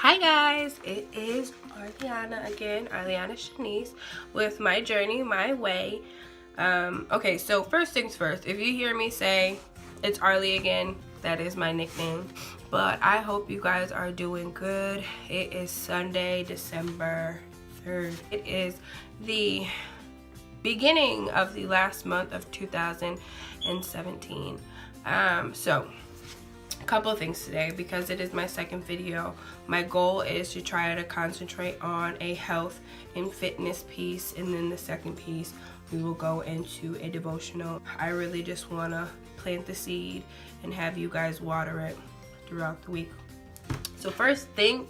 Hi guys, it is Arliana again, Arliana Shanice, with my journey, my way. Okay, so first things first, if you hear me say it's Arlie again, that is my nickname. But I hope you guys are doing good. It is Sunday, December 3rd. It is the beginning of the last month of 2017. So a couple of things today because it is my second video. My goal is to try to concentrate on a health and fitness piece, and then the second piece we will go into a devotional. I really just want to plant the seed and have you guys water it throughout the week. So first thing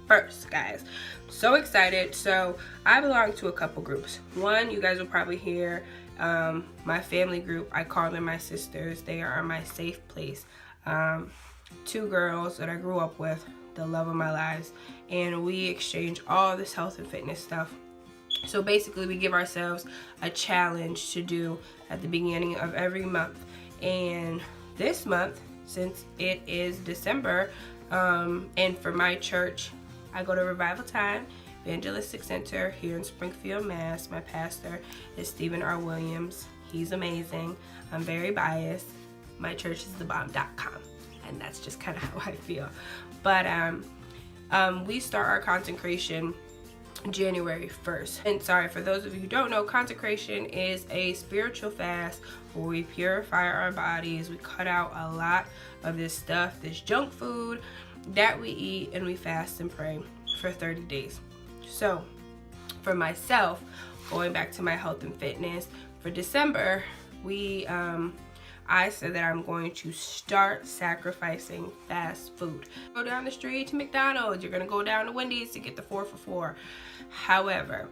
first, guys, so excited. So I belong to a couple groups. One, you guys will probably hear my family group. I call them my sisters. They are my safe place. Two girls that I grew up with, the love of my lives, and we exchange all this health and fitness stuff. So basically we give ourselves a challenge to do at the beginning of every month. And this month, since it is December, and for my church, I go to Revival Time Evangelistic Center here in Springfield, Mass. My pastor is Stephen R. Williams. He's amazing. I'm very biased. My church is thebomb.com, and that's just kind of how I feel. But we start our consecration January 1st. And sorry, for those of you who don't know, consecration is a spiritual fast where we purify our bodies. We cut out a lot of this stuff, this junk food that we eat, and we fast and pray for 30 days. So for myself, going back to my health and fitness, for December, I said that I'm going to start sacrificing fast food. Go down the street to McDonald's, you're gonna go down to Wendy's to get the 4 for $4. However,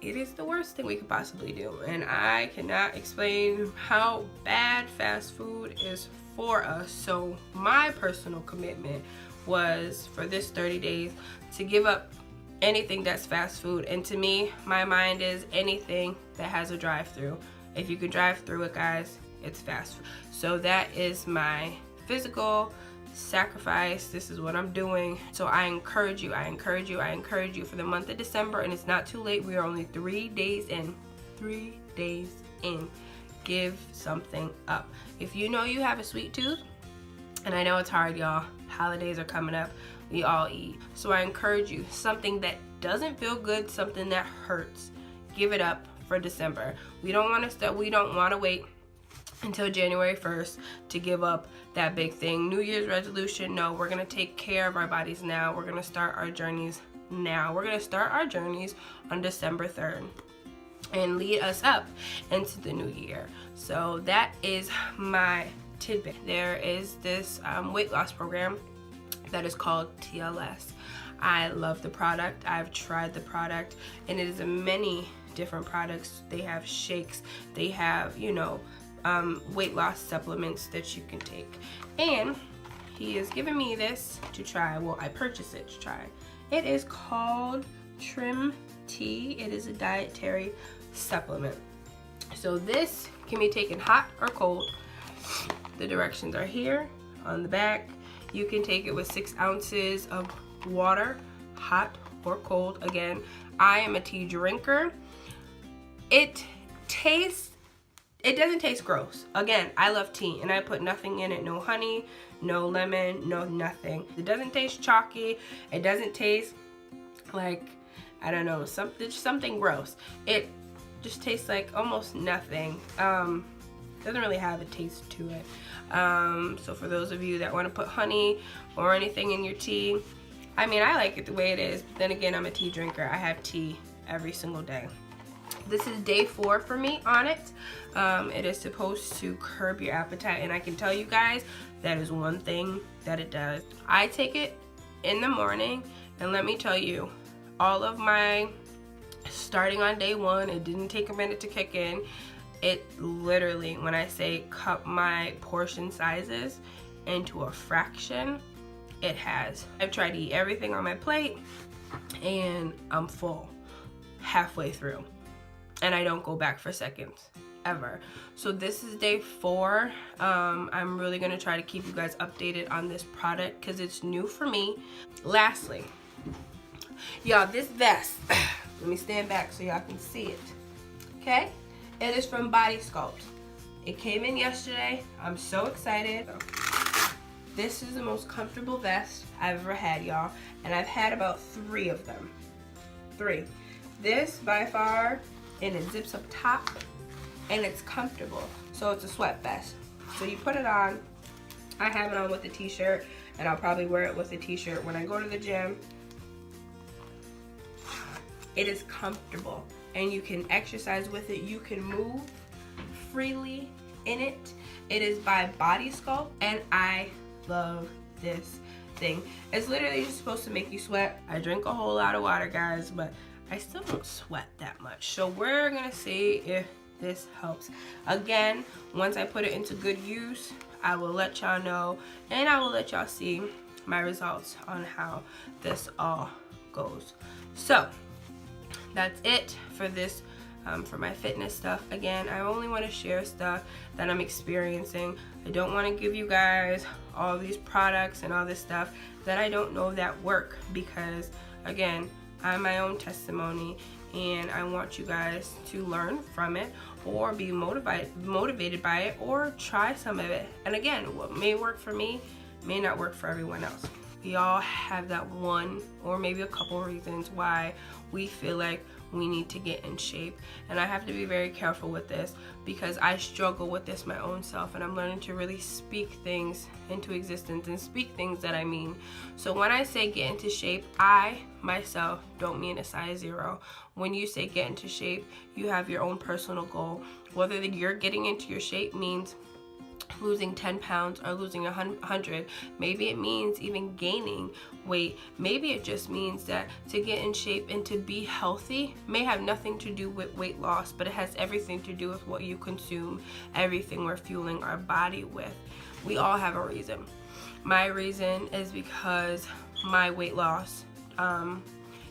it is the worst thing we could possibly do, and I cannot explain how bad fast food is for us. So my personal commitment was for this 30 days to give up anything that's fast food. And to me, my mind is anything that has a drive-through. If you can drive through it, guys, it's fast food. So that is my physical sacrifice. This is what I'm doing. So I encourage you for the month of December, and it's not too late. We are only 3 days in. 3 days in. Give something up. If you know you have a sweet tooth, and I know it's hard, y'all, holidays are coming up, we all eat. So I encourage you, something that doesn't feel good, something that hurts, give it up for December. We don't want to wait until January 1st to give up that big thing. New Year's resolution, no, we're gonna take care of our bodies now. We're gonna start our journeys now. We're gonna start our journeys on December 3rd and lead us up into the new year. So that is my tidbit. There is this weight loss program that is called TLS. I love the product. I've tried the product, and it is many different products. They have shakes, they have, weight loss supplements that you can take. And he has given me this to try. Well, I purchased it to try. It is called Trim Tea. It is a dietary supplement. So this can be taken hot or cold. The directions are here on the back. You can take it with 6 ounces of water, hot or cold. Again, I am a tea drinker. It doesn't taste gross. Again, I love tea, and I put nothing in it. No honey, no lemon, no nothing. It doesn't taste chalky. It doesn't taste like, I don't know, something gross. It just tastes like almost nothing. Doesn't really have a taste to it. So for those of you that want to put honey or anything in your tea, I mean, I like it the way it is. But then again, I'm a tea drinker. I have tea every single day. This is day 4 for me on it. It is supposed to curb your appetite, and I can tell you guys that is one thing that it does. I take it in the morning, and let me tell you, all of my, starting on day 1, it didn't take a minute to kick in. It literally, when I say cut my portion sizes into a fraction, it has. I've tried to eat everything on my plate, and I'm full halfway through. And I don't go back for seconds. ever. So this is day 4. I'm really gonna try to keep you guys updated on this product because it's new for me. Lastly, y'all, this vest, let me stand back so y'all can see it. Okay, it is from Body Sculpt. It came in yesterday. I'm so excited. This is the most comfortable vest I've ever had, y'all, and I've had about 3 of them. 3. This by far, and it zips up top, and it's comfortable. So it's a sweat vest. So you put it on. I have it on with a t-shirt, and I'll probably wear it with a t-shirt when I go to the gym. It is comfortable, and you can exercise with it. You can move freely in it. It is by Body Sculpt, and I love this thing. It's literally just supposed to make you sweat. I drink a whole lot of water, guys, but I still don't sweat that much. So we're gonna see if this helps. Again, once I put it into good use, I will let y'all know, and I will let y'all see my results on how this all goes. So that's it for this, for my fitness stuff. Again, I only want to share stuff that I'm experiencing. I don't want to give you guys all these products and all this stuff that I don't know that work, because again, I'm my own testimony, and I want you guys to learn from it or be motivated by it, or try some of it. And again, what may work for me may not work for everyone else. We all have that one or maybe a couple reasons why we feel like we need to get in shape, and I have to be very careful with this because I struggle with this my own self, and I'm learning to really speak things into existence and speak things that I mean. So when I say get into shape, I myself don't mean a size 0. When you say get into shape, you have your own personal goal. Whether you're getting into your shape means losing 10 pounds or losing 100, maybe it means even gaining weight, maybe it just means that to get in shape and to be healthy may have nothing to do with weight loss, but it has everything to do with what you consume, everything we're fueling our body with. We all have a reason. My reason is because my weight loss,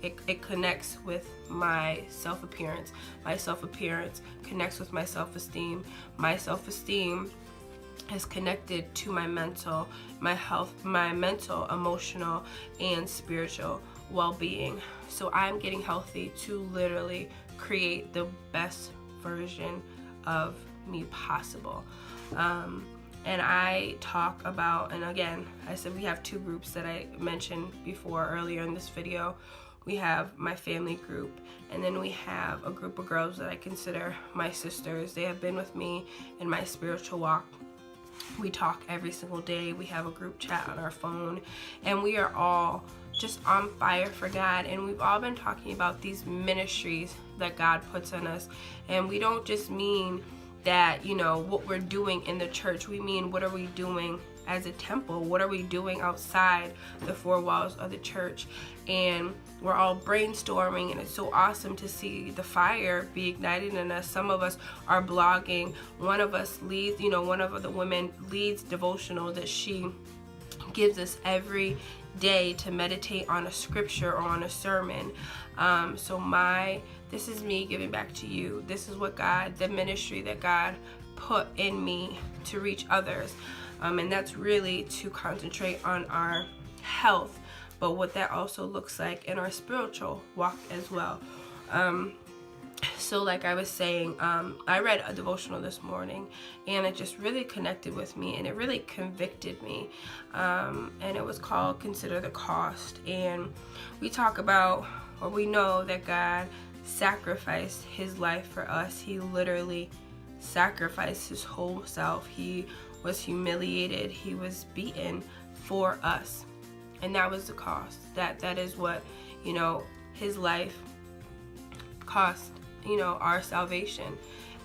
it connects with my self-appearance. My self-appearance connects with my self-esteem. My self-esteem is connected to my mental, my health, my mental, emotional, and spiritual well-being. So I'm getting healthy to literally create the best version of me possible. And I talk about, and again, I said we have 2 groups that I mentioned before earlier in this video. We have my family group, and then we have a group of girls that I consider my sisters. They have been with me in my spiritual walk. We talk every single day. We have a group chat on our phone, and we are all just on fire for God. And we've all been talking about these ministries that God puts on us. And we don't just mean that, you know, what we're doing in the church. We mean, what are we doing as a temple? What are we doing outside the 4 walls of the church? And we're all brainstorming, and it's so awesome to see the fire be ignited in us. Some of us are blogging. One of us leads, you know, one of the women leads devotional that she gives us every day to meditate on a scripture or on a sermon. This is me giving back to you. This is what God, the ministry that God put in me to reach others. And that's really to concentrate on our health, but what that also looks like in our spiritual walk as well. So like I was saying, I read a devotional this morning, and it just really connected with me, and it really convicted me. And it was called Consider the Cost. And we talk about, or we know that God sacrificed his life for us. He literally sacrificed his whole self. He was humiliated. He was beaten for us. And that was the cost. That is what, you know, his life cost, you know, our salvation.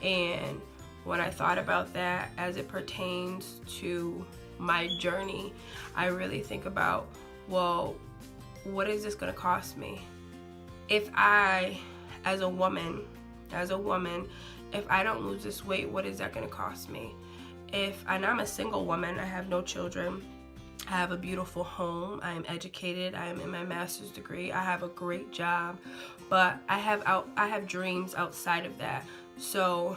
And when I thought about that as it pertains to my journey, I really think about, well, what is this going to cost me? If I, as a woman, if I don't lose this weight, what is that going to cost me? And I'm a single woman, I have no children, I have a beautiful home, I am educated, I am in my master's degree, I have a great job, but I have dreams outside of that. So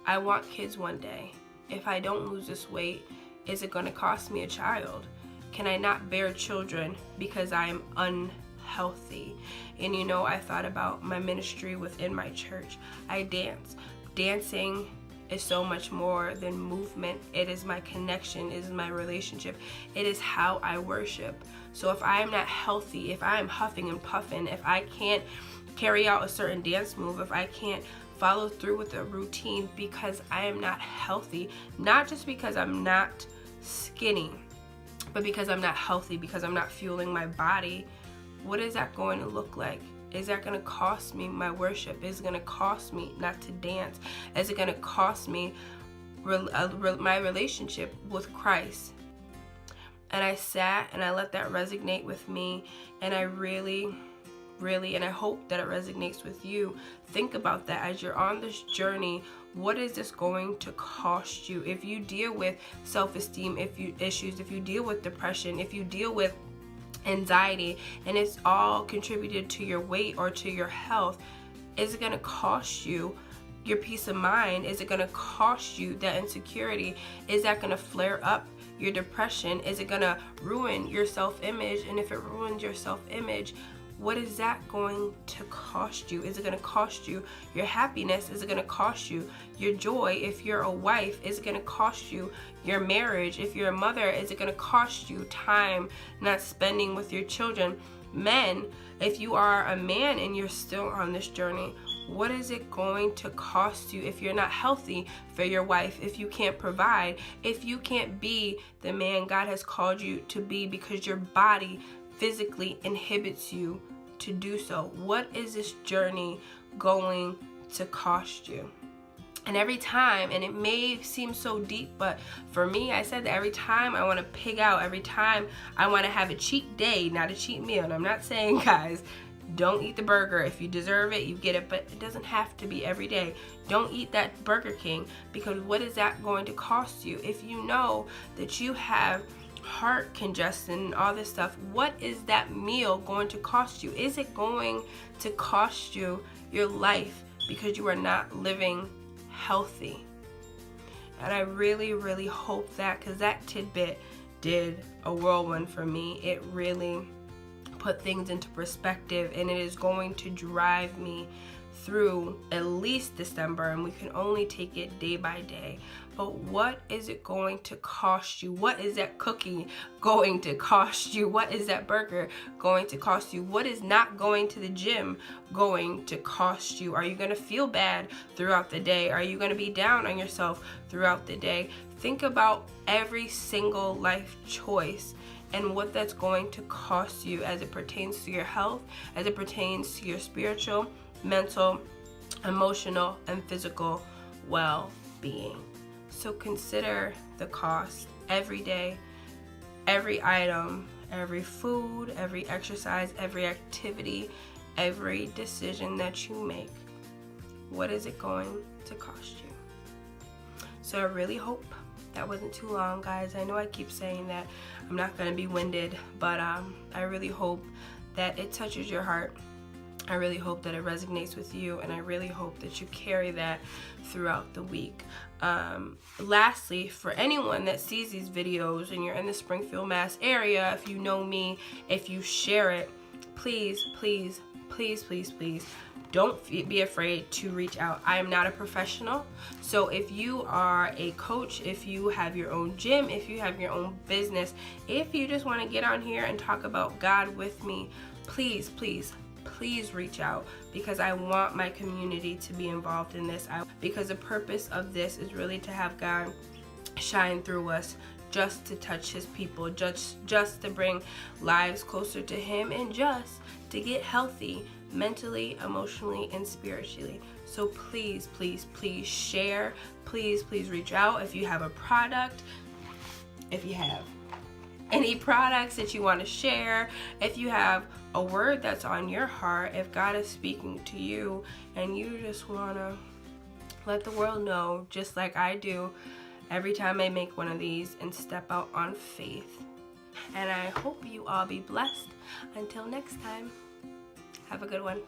I want kids one day. If I don't lose this weight, is it going to cost me a child? Can I not bear children because I am unhealthy? And you know, I thought about my ministry within my church. I dance. Dancing is so much more than movement. It is my connection, it is my relationship, it is how I worship. So if I am not healthy, if I am huffing and puffing, if I can't carry out a certain dance move, if I can't follow through with a routine because I am not healthy, not just because I'm not skinny, but because I'm not healthy, because I'm not fueling my body, what is that going to look like? Is that going to cost me my worship? Is it going to cost me not to dance? Is it going to cost me my relationship with Christ? And I sat and I let that resonate with me, and I really, and I hope that it resonates with you. Think about that as you're on this journey. What is this going to cost you? If you deal with self-esteem issues, if you deal with depression, if you deal with anxiety, and it's all contributed to your weight or to your health, is it going to cost you your peace of mind? Is it going to cost you that insecurity? Is that going to flare up your depression? Is it going to ruin your self-image? And if it ruins your self-image, what is that going to cost you? Is it going to cost you your happiness? Is it going to cost you your joy? If you're a wife, is it going to cost you your marriage? If you're a mother, is it going to cost you time not spending with your children? Men, if you are a man and you're still on this journey, what is it going to cost you if you're not healthy for your wife, if you can't provide, if you can't be the man God has called you to be because your body physically inhibits you to do so? What is this journey going to cost you? And every time, and it may seem so deep, but for me, I said that every time I want to pig out, every time I want to have a cheat day, not a cheat meal. And I'm not saying, guys, don't eat the burger. If you deserve it, you get it, but it doesn't have to be every day. Don't eat that Burger King, because what is that going to cost you? If you know that you have heart congestion and all this stuff, what is that meal going to cost you? Is it going to cost you your life because you are not living healthy? And I really hope that, because that tidbit did a whirlwind for me. It really put things into perspective, and it is going to drive me through at least December, and we can only take it day by day. But what is it going to cost you? What is that cookie going to cost you? What is that burger going to cost you? What is not going to the gym going to cost you? Are you going to feel bad throughout the day? Are you going to be down on yourself throughout the day? Think about every single life choice and what that's going to cost you as it pertains to your health, as it pertains to your spiritual, mental, emotional, and physical well-being. So consider the cost every day, every item, every food, every exercise, every activity, every decision that you make. What is it going to cost you? So I really hope that wasn't too long, guys. I know I keep saying that I'm not going to be winded, but I really hope that it touches your heart. I really hope that it resonates with you, and I really hope that you carry that throughout the week. Lastly, for anyone that sees these videos and you're in the Springfield, Mass area, if you know me, if you share it, please don't be afraid to reach out. I am not a professional, so if you are a coach, if you have your own gym, if you have your own business, if you just want to get on here and talk about God with me, please reach out, because I want my community to be involved in this. Because the purpose of this is really to have God shine through us, just to touch his people, just to bring lives closer to him, and just to get healthy mentally, emotionally, and spiritually. So please share. Please reach out. If you have a product, if you have any products that you want to share, if you have a word that's on your heart, if God is speaking to you and you just want to let the world know, just like I do every time I make one of these, and step out on faith. And I hope you all be blessed. Until next time, have a good one.